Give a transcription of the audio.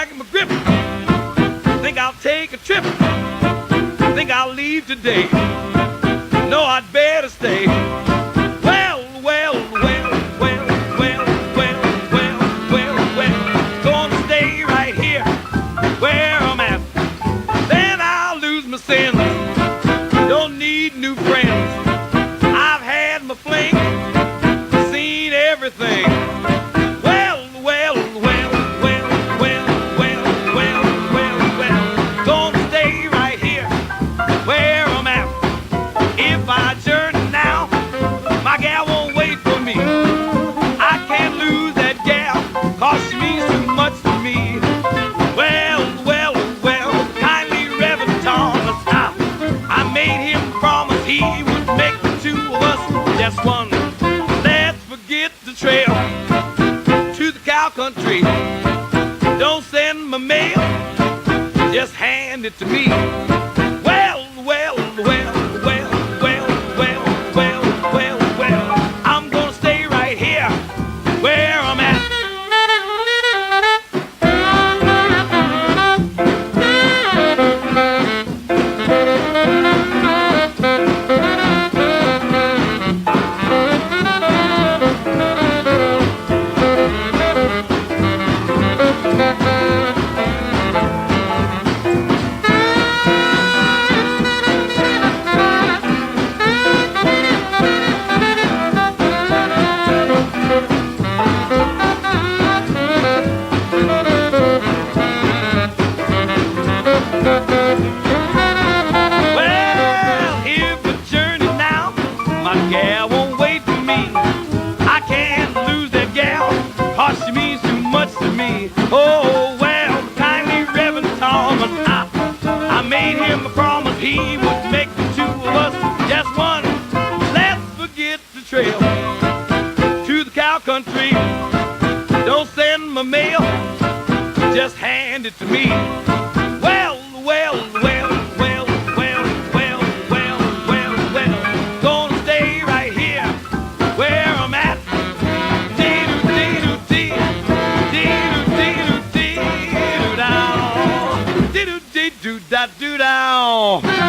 tighten my grip. Think I'll take a trip. Think I'll leave today. No, I'd better stay. Well, well, well, well, well, well, well, well, well. Gonna stay right here where I'm at. Then I'll lose my sense. Don't need new friends. I've had my fling, seen everything. Well, well, well, well, well, well, well, well, well. Gonna stay right here where I'm at. If I journey now, my gal won't wait for me. I can't lose that gal, 'cause she means too much to me. Well, well, well, kindly Reverend Thomas, I made him promise he would make the two of us just one. Let's forget the trail to the cow country. Don't send my mail, just hand it to me. Well, well, well, well, well, well, well, well, well. I'm gonna stay right here where I'm at. Well, here's the journey now. My gal won't wait for me. I can't lose that gal, 'cause she means too much to me. Oh, well, kindly Reverend Thomas, I made him a promise he would make the two of us just one. Let's forget the trail to the cow country. Don't send my mail, just hand it to me. Well, well, well, well, well, well, well, well, well. Gonna stay right here where I'm at. Dee-doo-dee-doo-dee, dee-doo-dee-doo-dee-doo-down, dee-doo-dee-doo-da-doo-down.